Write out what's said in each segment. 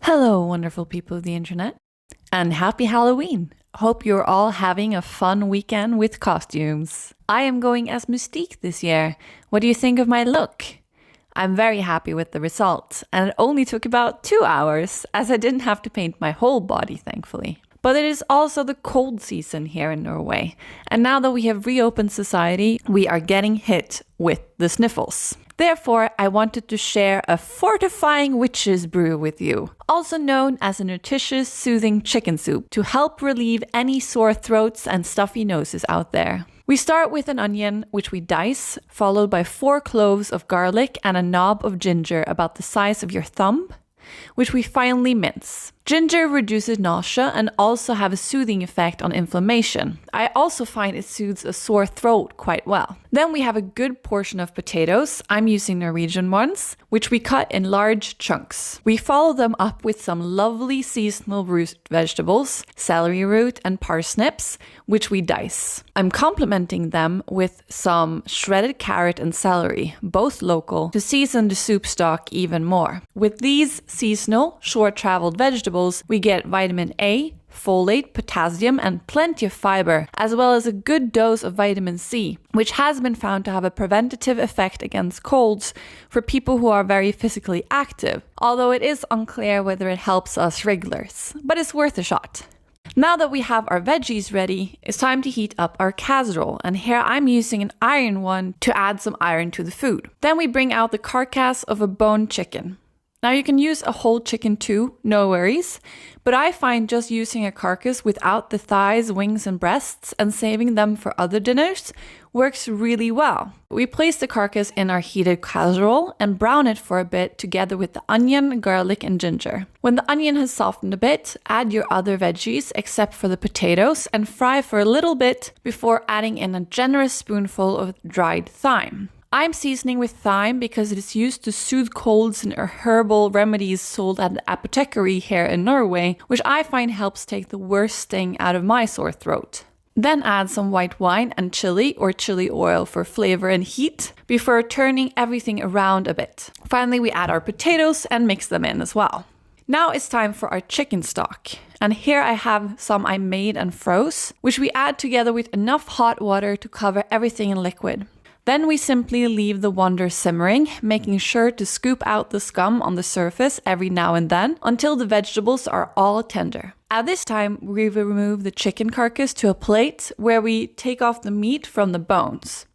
Hello, wonderful people of the internet, and happy Halloween! Hope you're all having a fun weekend with costumes. I am going as Mystique this year. What do you think of my look? I'm very happy with the result, and it only took about 2 hours, as I didn't have to paint my whole body, thankfully. But it is also the cold season here in Norway, and now that we have reopened society, we are getting hit with the sniffles. Therefore, I wanted to share a fortifying witch's brew with you, also known as a nutritious, soothing chicken soup, to help relieve any sore throats and stuffy noses out there. We start with an onion, which we dice, followed by 4 cloves of garlic and a knob of ginger about the size of your thumb, which we finely mince. Ginger reduces nausea and also have a soothing effect on inflammation. I also find it soothes a sore throat quite well. Then we have a good portion of potatoes. I'm using Norwegian ones, which we cut in large chunks. We follow them up with some lovely seasonal root vegetables, celery root and parsnips, which we dice. I'm complementing them with some shredded carrot and celery, both local, to season the soup stock even more. With these seasonal, short-traveled vegetables, we get vitamin A, folate, potassium, and plenty of fiber, as well as a good dose of vitamin C, which has been found to have a preventative effect against colds for people who are very physically active, although it is unclear whether it helps us regulars, but it's worth a shot. Now that we have our veggies ready, it's time to heat up our casserole, and here I'm using an iron one to add some iron to the food. Then we bring out the carcass of a boned chicken. Now you can use a whole chicken too, no worries, but I find just using a carcass without the thighs, wings and breasts and saving them for other dinners works really well. We place the carcass in our heated casserole and brown it for a bit together with the onion, garlic and ginger. When the onion has softened a bit, add your other veggies except for the potatoes and fry for a little bit before adding in a generous spoonful of dried thyme. I'm seasoning with thyme because it is used to soothe colds in herbal remedies sold at the apothecary here in Norway, which I find helps take the worst sting out of my sore throat. Then add some white wine and chili or chili oil for flavor and heat before turning everything around a bit. Finally, we add our potatoes and mix them in as well. Now it's time for our chicken stock. And here I have some I made and froze, which we add together with enough hot water to cover everything in liquid. Then we simply leave the wonder simmering, making sure to scoop out the scum on the surface every now and then until the vegetables are all tender. At this time, we remove the chicken carcass to a plate where we take off the meat from the bones.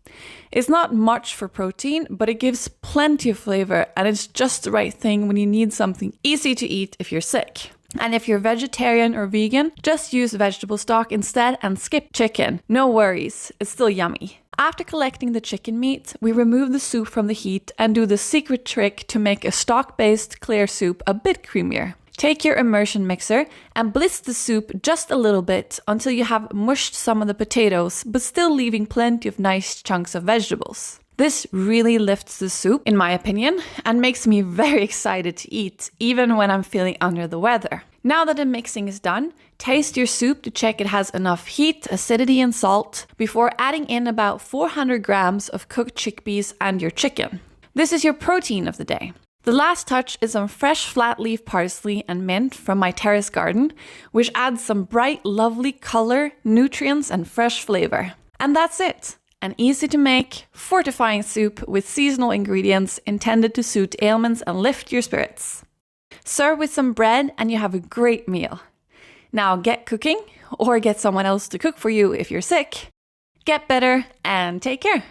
It's not much for protein, but it gives plenty of flavor and it's just the right thing when you need something easy to eat if you're sick. And if you're vegetarian or vegan, just use vegetable stock instead and skip chicken. No worries, it's still yummy. After collecting the chicken meat, we remove the soup from the heat and do the secret trick to make a stock-based clear soup a bit creamier. Take your immersion mixer and blitz the soup just a little bit until you have mushed some of the potatoes, but still leaving plenty of nice chunks of vegetables. This really lifts the soup, in my opinion, and makes me very excited to eat, even when I'm feeling under the weather. Now that the mixing is done, taste your soup to check it has enough heat, acidity and salt before adding in about 400 grams of cooked chickpeas and your chicken. This is your protein of the day. The last touch is some fresh flat leaf parsley and mint from my terrace garden, which adds some bright, lovely color, nutrients and fresh flavor. And that's it. An easy to make, fortifying soup with seasonal ingredients intended to suit ailments and lift your spirits. Serve with some bread and you have a great meal. Now get cooking or get someone else to cook for you if you're sick. Get better and take care.